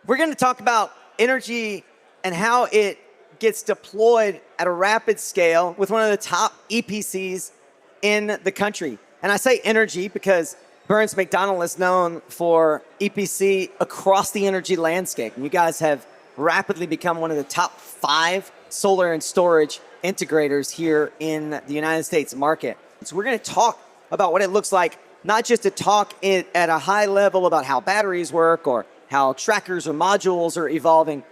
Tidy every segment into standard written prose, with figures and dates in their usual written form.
We're going to talk about energy and how it gets deployed at a rapid scale with one of the top EPCs in the country. And I say energy because Burns McDonnell is known for EPC across the energy landscape. And you guys have rapidly become one of the top 5 solar and storage integrators here in the United States market. So we're going to talk about what it looks like, not just to talk at a high level about how batteries work or how trackers or modules are evolving,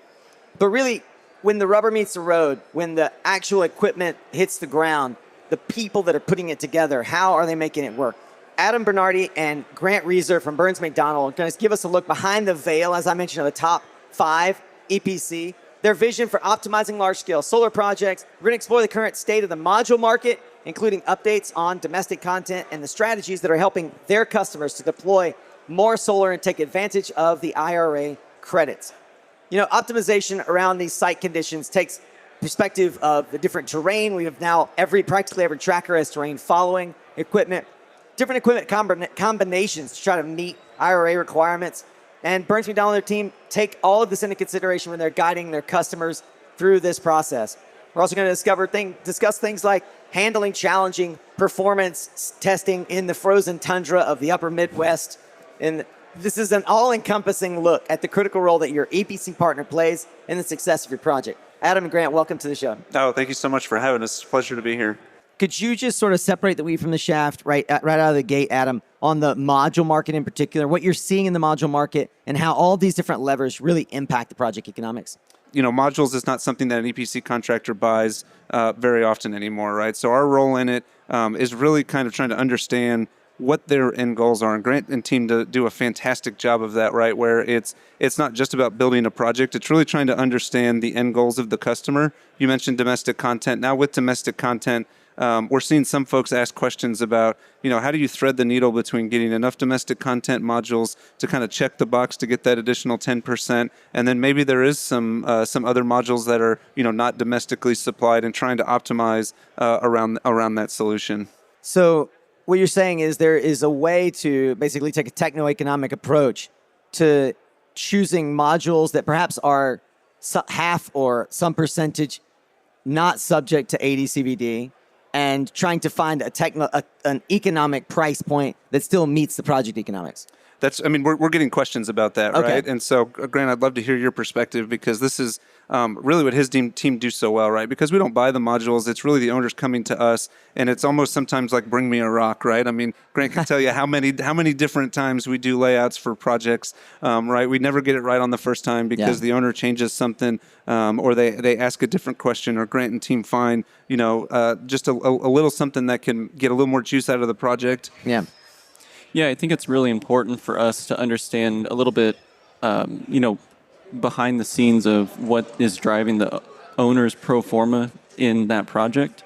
but really when the rubber meets the road, when the actual equipment hits the ground, the people that are putting it together, how are they making it work? Adam Bernardi and Grant Reasor from Burns McDonnell are going to give us a look behind the veil, as I mentioned, of the top 5 EPC, their vision for optimizing large-scale solar projects. We're going to explore the current state of the module market, including updates on domestic content and the strategies that are helping their customers to deploy more solar and take advantage of the IRA credits. You know, optimization around these site conditions takes perspective of the different terrain. We have now practically every tracker has terrain following equipment, different equipment combinations to try to meet IRA requirements. And Burns McDonnell and their team take all of this into consideration when they're guiding their customers through this process. We're also going to discuss things like handling challenging performance testing in the frozen tundra of the upper Midwest. And this is an all-encompassing look at the critical role that your EPC partner plays in the success of your project. Adam and Grant, welcome to the show. Oh, thank you so much for having us. It's a pleasure to be here. Could you just sort of separate the wheat from the shaft right out of the gate, Adam, on the module market in particular, what you're seeing in the module market and how all these different levers really impact the project economics? You know, modules is not something that an EPC contractor buys very often anymore, right? So our role in it is really kind of trying to understand what their end goals are. And Grant and team do a fantastic job of that, right? Where it's not just about building a project. It's really trying to understand the end goals of the customer. You mentioned domestic content. Now with domestic content, we're seeing some folks ask questions about, you know, how do you thread the needle between getting enough domestic content modules to kind of check the box to get that additional 10%, and then maybe there is some other modules that are, you know, not domestically supplied, and trying to optimize around that solution. So what you're saying is there is a way to basically take a techno-economic approach to choosing modules that perhaps are half or some percentage not subject to AD/CVD, and trying to find an economic price point that still meets the project economics. We're getting questions about that, okay, right? And so, Grant, I'd love to hear your perspective, because this is really what his team do so well, right? Because we don't buy the modules. It's really the owners coming to us, and it's almost sometimes like bring me a rock, right? I mean, Grant can tell you how many different times we do layouts for projects, right? We never get it right on the first time because the owner changes something, or they ask a different question, or Grant and team find, you know, just a little something that can get a little more juice out of the project. Yeah, I think it's really important for us to understand a little bit, behind the scenes of what is driving the owner's pro forma in that project.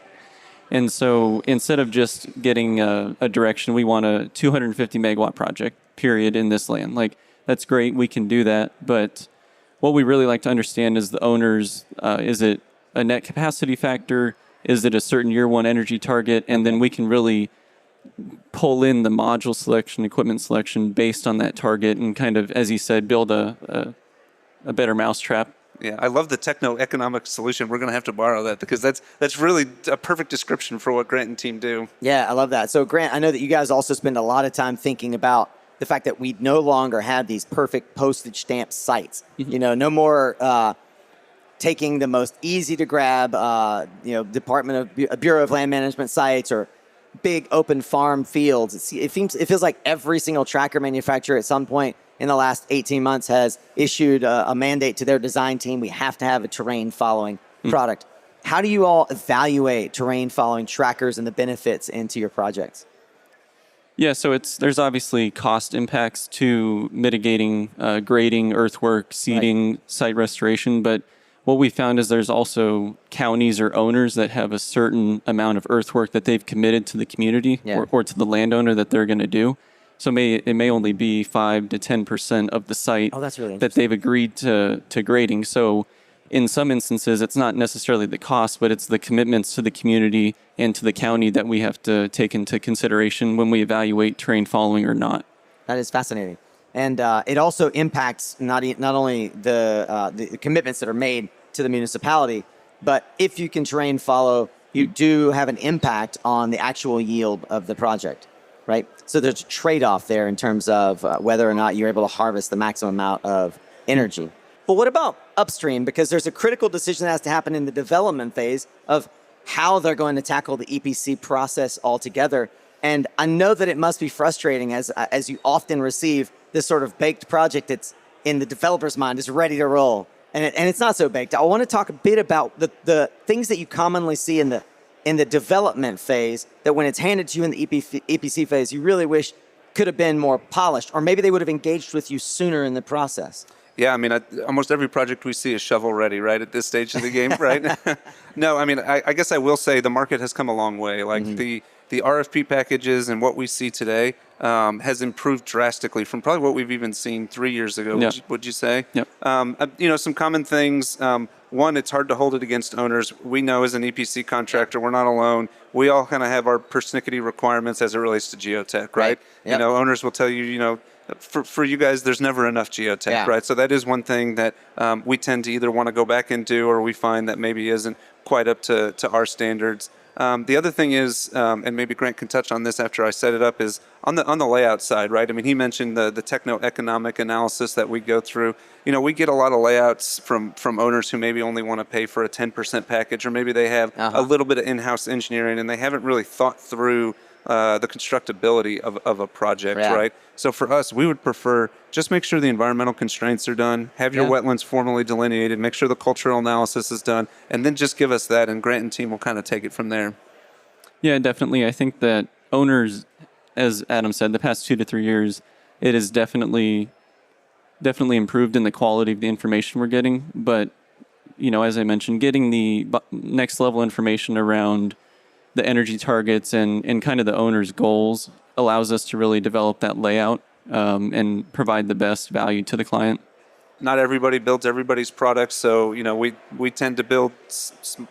And so instead of just getting a direction, we want a 250 megawatt project, period, in this land. Like, that's great, we can do that. But what we really like to understand is the owner's, is it a net capacity factor? Is it a certain year one energy target? And then we can really pull in the module selection, equipment selection based on that target, and kind of, as he said, build a better mousetrap. Yeah, I love the techno-economic solution. We're going to have to borrow that, because that's really a perfect description for what Grant and team do. Yeah, I love that. So Grant, I know that you guys also spend a lot of time thinking about the fact that we no longer have these perfect postage stamp sites. Mm-hmm. You know, no more taking the most easy to grab, Bureau of Land Management sites or big open farm fields. It feels like every single tracker manufacturer at some point in the last 18 months has issued a mandate to their design team. We have to have a terrain following product. How do you all evaluate terrain following trackers and the benefits into your projects? Yeah, so there's obviously cost impacts to mitigating grading, earthwork, seeding, site restoration, but what we found is there's also counties or owners that have a certain amount of earthwork that they've committed to the community or to the landowner that they're going to do. So it may only be 5 to 10% of the site that they've agreed to grading. So in some instances, it's not necessarily the cost, but it's the commitments to the community and to the county that we have to take into consideration when we evaluate terrain following or not. That is fascinating. And it also impacts not only the commitments that are made to the municipality, but if you can terrain follow, you do have an impact on the actual yield of the project, right? So there's a trade-off there in terms of whether or not you're able to harvest the maximum amount of energy. But what about upstream? Because there's a critical decision that has to happen in the development phase of how they're going to tackle the EPC process altogether. And I know that it must be frustrating as you often receive this sort of baked project that's in the developer's mind is ready to roll. And it's not so baked. I want to talk a bit about the things that you commonly see in the development phase that when it's handed to you in the EPC phase, you really wish could have been more polished, or maybe they would have engaged with you sooner in the process. Yeah, I mean, almost every project we see is shovel ready, right, at this stage of the game, right? No, I mean, I guess I will say the market has come a long way. Like the RFP packages and what we see today has improved drastically from probably what we've even seen 3 years ago, Yep. would you say? Yep. Some common things. One, it's hard to hold it against owners. We know as an EPC contractor, we're not alone. We all kind of have our persnickety requirements as it relates to geotech, right? Yep. Owners will tell you, for you guys, there's never enough geotech, right? So that is one thing that we tend to either want to go back and do, or we find that maybe isn't quite up to our standards. The other thing is, and maybe Grant can touch on this after I set it up, is on the layout side, right? I mean, he mentioned the techno-economic analysis that we go through. We get a lot of layouts from owners who maybe only want to pay for a 10% package, or maybe they have a little bit of in-house engineering and they haven't really thought through the constructability of a project, right? So for us, we would prefer just make sure the environmental constraints are done, have your wetlands formally delineated, make sure the cultural analysis is done, and then just give us that, and Grant and team will kind of take it from there. Yeah, definitely. I think that owners, as Adam said, the past 2 to 3 years, it has definitely improved in the quality of the information we're getting. But, as I mentioned, getting the next level information around the energy targets and kind of the owner's goals allows us to really develop that layout and provide the best value to the client. Not everybody builds everybody's products, so we tend to build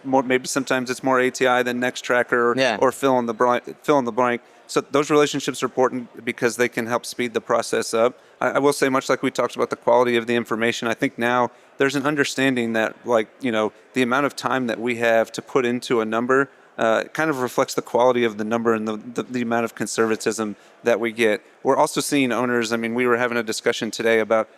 more. Maybe sometimes it's more ATI than Nextracker or fill in the blank. So those relationships are important because they can help speed the process up. I will say, much like we talked about the quality of the information, I think now there's an understanding that the amount of time that we have to put into a number kind of reflects the quality of the number and the amount of conservatism that we get. We're also seeing owners, I mean, we were having a discussion today about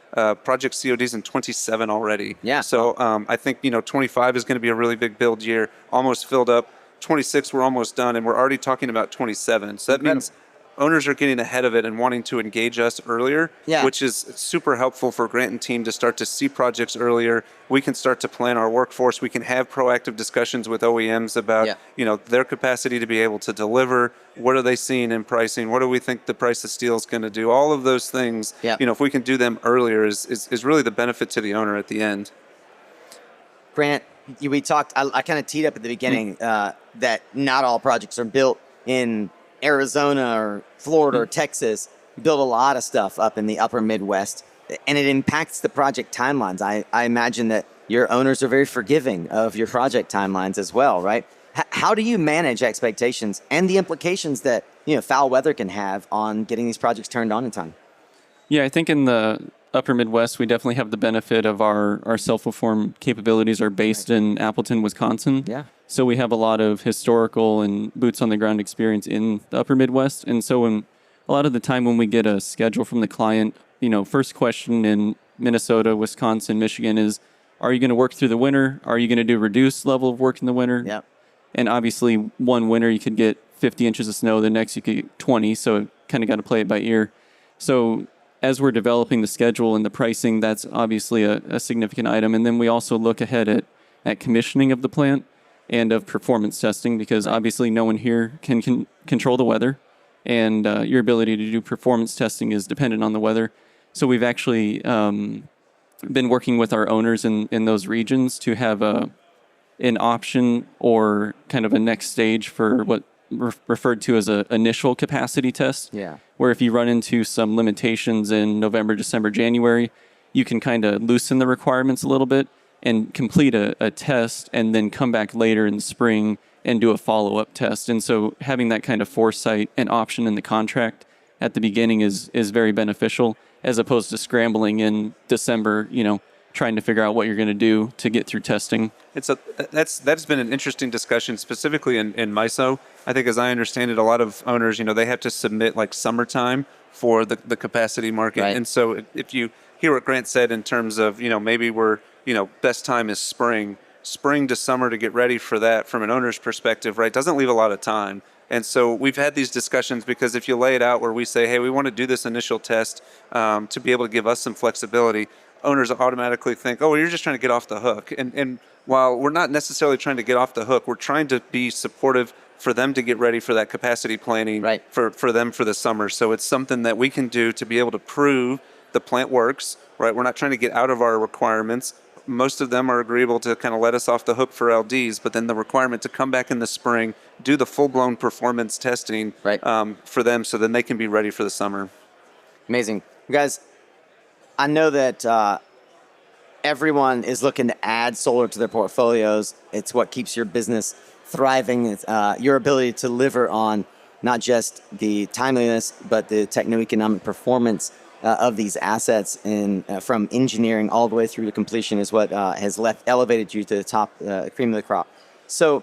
project CODs in 27 already. Yeah. So I think, 25 is going to be a really big build year, almost filled up. 26, we're almost done, and we're already talking about 27. So that means owners are getting ahead of it and wanting to engage us earlier, which is super helpful for Grant and team to start to see projects earlier. We can start to plan our workforce. We can have proactive discussions with OEMs about, their capacity to be able to deliver. What are they seeing in pricing? What do we think the price of steel is going to do? All of those things, if we can do them earlier is really the benefit to the owner at the end. Grant, we talked, I kind of teed up at the beginning that not all projects are built in Arizona or Florida or Texas. Build a lot of stuff up in the upper Midwest, and it impacts the project timelines. I imagine that your owners are very forgiving of your project timelines as well, right? How do you manage expectations and the implications that foul weather can have on getting these projects turned on in time? Yeah, I think in the upper Midwest, we definitely have the benefit of our self-perform capabilities are based in Appleton, Wisconsin. Yeah. So we have a lot of historical and boots-on-the-ground experience in the upper Midwest. And so a lot of the time when we get a schedule from the client, first question in Minnesota, Wisconsin, Michigan is, are you going to work through the winter? Are you going to do reduced level of work in the winter? Yep. And obviously, one winter you could get 50 inches of snow, the next you could get 20, so kind of got to play it by ear. So as we're developing the schedule and the pricing, that's obviously a significant item. And then we also look ahead at commissioning of the plant and of performance testing, because obviously no one here can control the weather, and your ability to do performance testing is dependent on the weather. So we've actually been working with our owners in those regions to have an option or kind of a next stage for what referred to as an initial capacity test, where if you run into some limitations in November, December, January, you can kind of loosen the requirements a little bit and complete a test and then come back later in the spring and do a follow-up test. And so having that kind of foresight and option in the contract at the beginning is very beneficial. as opposed to scrambling in December, trying to figure out what you're going to do to get through testing. That's been an interesting discussion, specifically in MISO. I think, as I understand it, a lot of owners, they have to submit like summertime for the capacity market. Right. And so if you hear what Grant said in terms of, maybe we're, best time is spring to summer to get ready for that from an owner's perspective, right, doesn't leave a lot of time. And so we've had these discussions because if you lay it out where we say, hey, we want to do this initial test to be able to give us some flexibility, owners automatically think, oh, well, you're just trying to get off the hook. And while we're not necessarily trying to get off the hook, we're trying to be supportive for them to get ready for that capacity planning right. for them for the summer. So it's something that we can do to be able to prove the plant works, right? We're not trying to get out of our requirements. Most of them are agreeable to kind of let us off the hook for LDs, but then the requirement to come back in the spring, do the full-blown performance testing right. For them so then they can be ready for the summer. Amazing. You guys, I know that everyone is looking to add solar to their portfolios. It's what keeps your business thriving. It's your ability to deliver on not just the timeliness, but the techno-economic performance of these assets from engineering all the way through to completion is what has elevated you to the top cream of the crop. So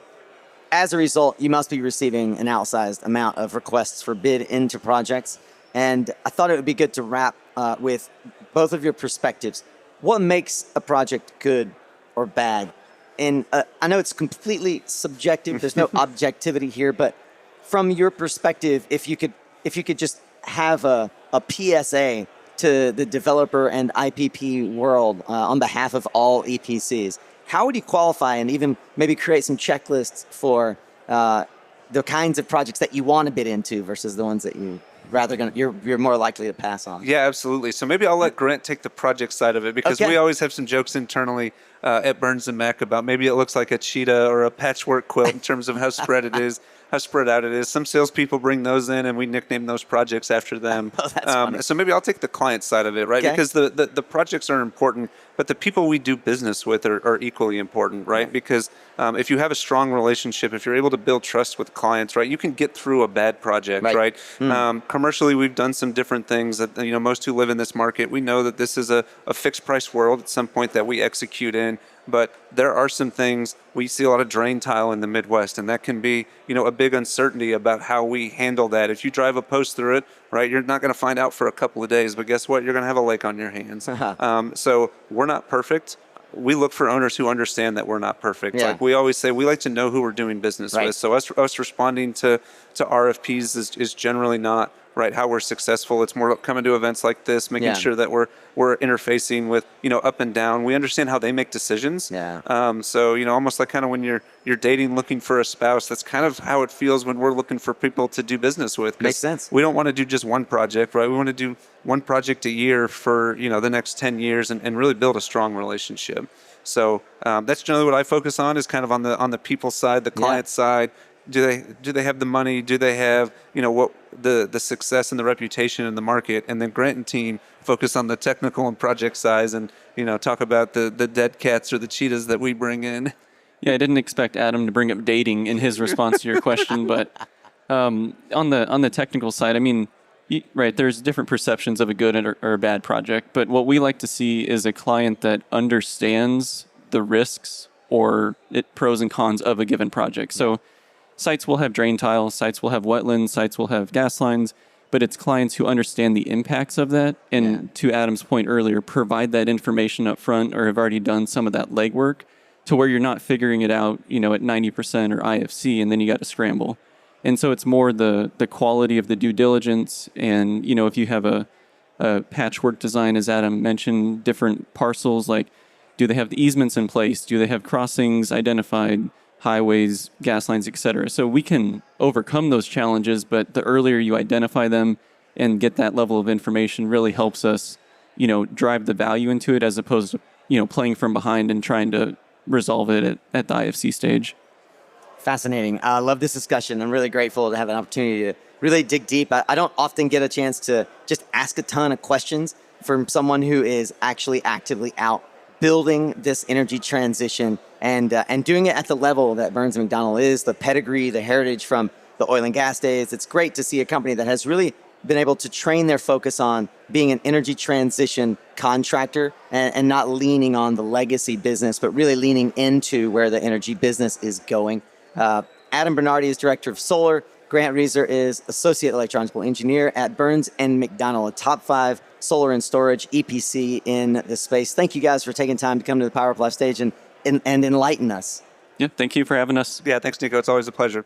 as a result, you must be receiving an outsized amount of requests for bid into projects. And I thought it would be good to wrap with both of your perspectives. What makes a project good or bad? And I know it's completely subjective. There's no objectivity here, but from your perspective, if you could just have a PSA to the developer and IPP world on behalf of all EPCs, how would you qualify and even maybe create some checklists for the kinds of projects that you want to bid into versus the ones that you're more likely to pass on? Yeah, absolutely. So maybe I'll let Grant take the project side of it because we always have some jokes internally at Burns and Mac about maybe it looks like a cheetah or a patchwork quilt in terms of how spread it is, how spread out it is. Some salespeople bring those in and we nickname those projects after them. Oh, that's funny. So maybe I'll take the client side of it, right? Okay. Because the projects are important, but the people we do business with are equally important, right? Because if you have a strong relationship, if you're able to build trust with clients, right, you can get through a bad project, right? Commercially, we've done some different things that, most who live in this market, we know that this is a fixed price world at some point that we execute in. But there are some things, we see a lot of drain tile in the Midwest, and that can be, a big uncertainty about how we handle that. If you drive a post through it, right, you're not going to find out for a couple of days, but guess what? You're going to have a lake on your hands. So we're not perfect. We look for owners who understand that we're not perfect. Yeah. Like we always say, we like to know who we're doing business with. So us responding to RFPs is generally not right how we're successful. It's more coming to events like this, making sure that we're interfacing with up and down. We understand how they make decisions. So almost like kind of when you're dating, looking for a spouse, that's kind of how it feels when we're looking for people to do business with. Makes sense. We don't want to do just one project, right? We want to do one project a year for the next 10 years and really build a strong relationship. So that's generally what I focus on, is kind of on the people side, the client side. Do they have the money? Do they have what the success and the reputation in the market? And then Grant and team focus on the technical and project size and talk about the dead cats or the cheetahs that we bring in. Yeah, I didn't expect Adam to bring up dating in his response to your question, but on the technical side, I mean, right, there's different perceptions of a good or a bad project, but what we like to see is a client that understands the risks or pros and cons of a given project. So sites will have drain tiles, sites will have wetlands, sites will have gas lines, but it's clients who understand the impacts of that and, to Adam's point earlier, provide that information up front or have already done some of that legwork to where you're not figuring it out, at 90% or IFC, and then you got to scramble. And so it's more the quality of the due diligence and, if you have a patchwork design, as Adam mentioned, different parcels, like do they have the easements in place? Do they have crossings identified? Highways, gas lines, etc. So we can overcome those challenges, but the earlier you identify them and get that level of information really helps us, drive the value into it as opposed to, playing from behind and trying to resolve it at the IFC stage. Fascinating. I love this discussion. I'm really grateful to have an opportunity to really dig deep. I don't often get a chance to just ask a ton of questions from someone who is actually actively out building this energy transition and doing it at the level that Burns & McDonnell is, the pedigree, the heritage from the oil and gas days. It's great to see a company that has really been able to train their focus on being an energy transition contractor and not leaning on the legacy business, but really leaning into where the energy business is going. Adam Bernardi is Director of Solar. Grant Reasor is Associate Electronical Engineer at Burns and McDonnell, a top 5 solar and storage EPC in the space. Thank you guys for taking time to come to the Power Up Live stage and enlighten us. Yeah, thank you for having us. Yeah, thanks, Nico. It's always a pleasure.